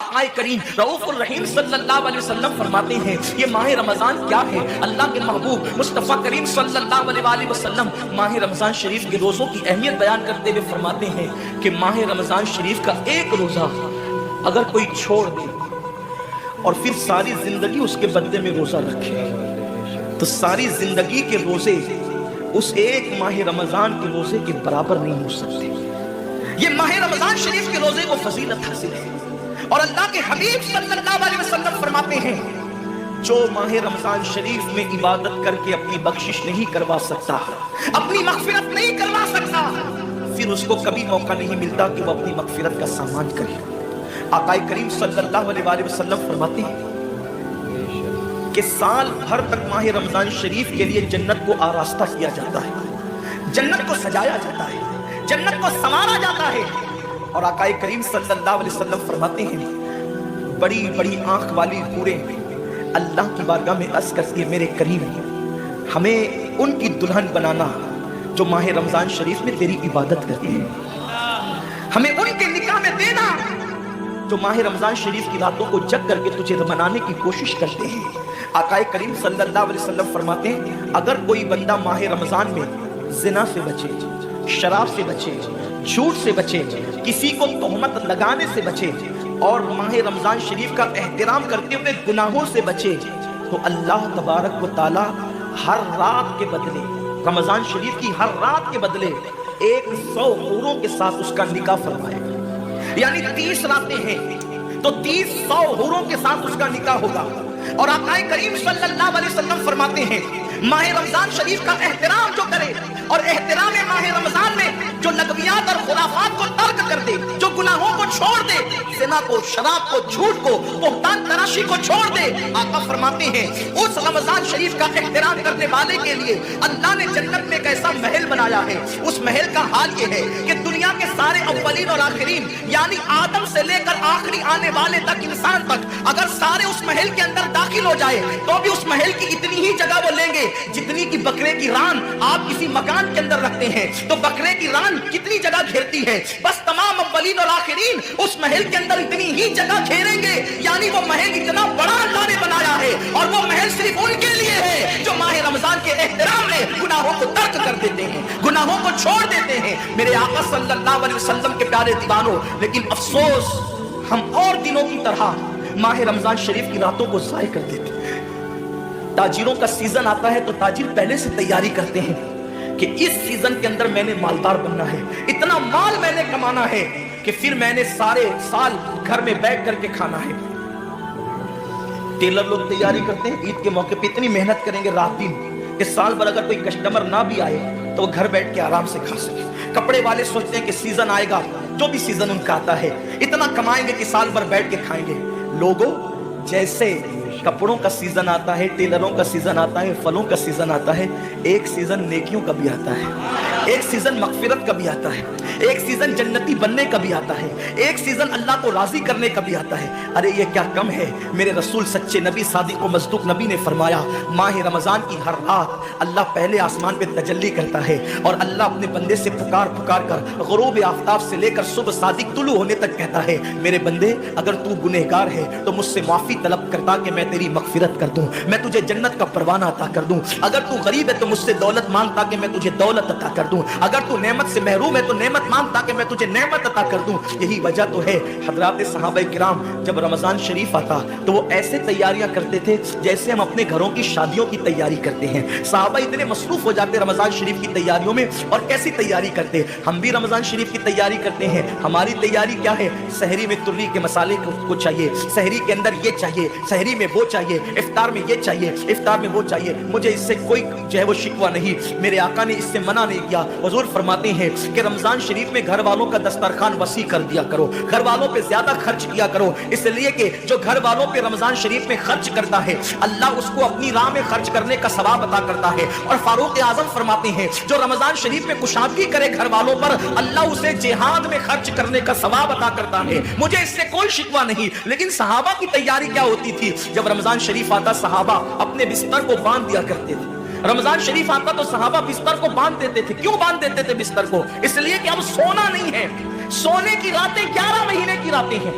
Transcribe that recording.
آقائے کریم رؤوف الرحیم صلی اللہ علیہ وسلم فرماتے ہیں یہ ماہ رمضان کیا ہے؟ اللہ کے محبوب مصطفیٰ کریم صلی اللہ علیہ وآلہ وسلم ماہ رمضان شریف کے روزوں کی اہمیت بیان کرتے ہوئے فرماتے ہیں کہ ماہ رمضان شریف کا ایک روزہ اگر کوئی چھوڑ دے اور پھر ساری زندگی اس کے بدلے میں روزہ رکھے تو ساری زندگی کے روزے اس ایک ماہ رمضان کے روزے کے برابر نہیں ہو سکتے۔ یہ ماہ رمضان شریف کے روزے کو فضیلت حاصل ہے، اور اللہ کے حبیب صلی اللہ علیہ وسلم فرماتے ہیں جو ماہ رمضان شریف میں عبادت کر کے اپنی بخشش نہیں کروا سکتا، اپنی مغفرت نہیں کروا سکتا، پھر اس کو کبھی موقع نہیں ملتا کہ وہ اپنی مغفرت کا سامان کرے۔ آقائے کریم صلی اللہ علیہ وآلہ وسلم فرماتے ہیں کہ سال بھر تک ماہ رمضان شریف کے لیے جنت کو آراستہ کیا جاتا ہے، جنت کو سجایا جاتا ہے، جنت کو سنوارا جاتا ہے۔ اور آقائے کریم صلی اللہ علیہ وسلم فرماتے ہیں بڑی بڑی آنکھ والی حوریں اللہ کی بارگاہ میں عرض کرتی ہے میرے کریم ہمیں ان کی دلہن بنانا جو ماہ رمضان شریف میں تیری عبادت کرتے ہیں، ہمیں ان کے نکاح میں دینا جو ماہ رمضان شریف کی راتوں کو جگ کر کے تجھے منانے کی کوشش کرتے ہیں۔ آقائے کریم صلی اللہ علیہ وسلم فرماتے ہیں اگر کوئی بندہ ماہ رمضان میں زنا سے بچے، شراب سے بچے، جھوٹ سے بچے، کسی کو تہمت لگانے سے بچے اور ماہ رمضان شریف کا احترام کرتے ہوئے گناہوں سے بچے تو اللہ تبارک و تعالی ہر رات کے بدلے، رمضان شریف کی ہر رات کے بدلے 100 حوروں کے ساتھ اس کا نکاح فرمائے گا۔ یعنی 30 راتیں ہیں تو 100 حوروں کے ساتھ اس کا نکاح ہوگا۔ اور آقائے کریم صلی اللہ علیہ وسلم فرماتے ہیں ماہ رمضان شریف کا احترام جو کرے اور احترام ماہ رمضان میں جو لغویات اور خرافات کو ترک کر دے، جو گناہوں کو چھوڑ دے، زنا کو، شراب کو، جھوٹ کو، بہتان تراشی کو چھوڑ دے، آقا فرماتے ہیں اس رمضان شریف کا احترام کرنے والے کے لیے اللہ نے جنت میں ایک ایسا محل بنایا ہے۔ اس محل کا حال یہ ہے کہ دنیا کے سارے اولین اور آخرین یعنی آدم سے لے کر آخری آنے والے تک انسان تک اگر سارے اس محل کے اندر داخل ہو جائے تو بھی اس محل کی اتنی ہی جگہ وہ لیں گے جتنی کی بکرے کی ران آپ کسی مکان کے اندر رکھتے ہیں تو بکرے کی ران کتنی جگہ گھیرتی ہے، بس تمام اولین اور آخرین اس محل کے اندر اتنی ہی جگہ گھیریں گے۔ یعنی وہ محل اتنا بڑا اللہ نے بنایا ہے اور وہ محل صرف ان کے لیے ہے جو ماہ رمضان کے احترام میں گناہوں کو ترک کر دیتے ہیں، گناہوں کو چھوڑ دیتے ہیں۔ میرے آقا صلی اللہ علیہ وسلم کے پیارے دیوانوں، لیکن افسوس ہم اور دنوں کی طرح ماہ رمضان شریف کی راتوں کو ضائع کر دیتے ہیں۔ تاجروں کا سیزن آتا ہے تو تاجر پہلے سے تیاری کرتے ہیں کہ اس سیزن کے اندر میں نے مالدار بننا ہے، اتنا مال میں نے کمانا ہے کہ پھر میں نے سارے سال گھر میں بیٹھ کر کے کھانا ہے۔ ٹیلر لوگ تیاری کرتے ہیں عید کے موقع پہ اتنی محنت کریں گے رات دن کہ سال بھر اگر کوئی کسٹمر نہ بھی آئے تو وہ گھر بیٹھ کے آرام سے کھا سکے۔ کپڑے والے سوچتے ہیں کہ سیزن آئے گا، جو بھی سیزن ان کا آتا ہے اتنا کمائیں گے کہ سال بھر بیٹھ کے کھائیں گے۔ لوگوں جیسے کپڑوں کا سیزن آتا ہے، ٹیلروں کا سیزن آتا ہے، پھلوں کا سیزن آتا ہے، ایک سیزن نیکیوں کا بھی آتا ہے، ایک سیزن مغفرت کا بھی آتا ہے، ایک سیزن جنتی بننے کا بھی آتا ہے، ایک سیزن اللہ کو راضی کرنے کا بھی آتا ہے۔ ارے یہ کیا کم ہے؟ میرے رسول سچے نبی صادق و مصدوق نبی نے فرمایا ماہ رمضان کی ہر رات اللہ پہلے آسمان پہ تجلی کرتا ہے اور اللہ اپنے بندے سے پکار پکار کر غروب آفتاب سے لے کر صبح صادق طلوع ہونے تک کہتا ہے میرے بندے اگر تو گنہگار ہے تو مجھ سے معافی طلب کرتا کہ میں تیری مغفرت کر دوں، میں تجھے جنت کا پروانہ عطا کر دوں۔ اگر تو غریب ہے تو مجھ سے دولت مانگتا کہ میں تجھے دولت عطا کر دوں، اگر تو نعمت سے محروم ہے تو نعمت مانگتا کہ میں تجھے نعمت عطا کر دوں۔ یہی وجہ تو ہے حضرات صحابہ کرام جب رمضان شریف آتا تو وہ ایسے تیاریاں کرتے تھے جیسے ہم اپنے گھروں کی شادیوں کی تیاری کرتے ہیں۔ صحابہ اتنے مصروف ہو جاتے رمضان شریف کی تیاریوں میں، اور کیسی تیاری کرتے؟ ہم بھی رمضان شریف کی تیاری کرتے ہیں۔ ہماری تیاری کیا ہے؟ سحری میں ترری کے مسالے کو چاہیے، سحری کے اندر یہ چاہیے، سحری میں وہ چاہیے، افطار میں یہ چاہیے، افطار میں وہ چاہیے۔ مجھے اس سے کوئی جو ہے وہ شکوہ نہیں، میرے آقا نے اس سے منع نہیں کیا۔ حضور فرماتے ہیں کہ رمضان شریف میں گھر والوں کا دسترخوان وسیع کر دیا کرو، گھر والوں پہ زیادہ خرچ کیا کرو، اس لیے کہ جو گھر والوں پہ رمضان شریف میں خرچ کرتا ہے اللہ اس کو اپنی راہ میں خرچ کرنے کا ثواب عطا کرتا ہے۔ اور فاروق اعظم فرماتے ہیں جو رمضان شریف میں کشادگی کرے گھر والوں پر اللہ اسے جہاد میں خرچ کرنے کا ثواب عطا کرتا ہے۔ مجھے اس سے کوئی شکوہ نہیں، لیکن صحابہ کی تیاری کیا ہوتی تھی؟ جب رمضان شریف آتا صحابہ اپنے بستر کو باندھ دیا کرتے تھے۔ رمضان شریف آتا تو صحابہ بستر کو باندھ دیتے تھے۔ کیوں باندھ دیتے تھے بستر کو؟ اس لیے کہ اب سونا نہیں ہے، سونے کی راتیں 11 مہینے کی راتیں ہیں۔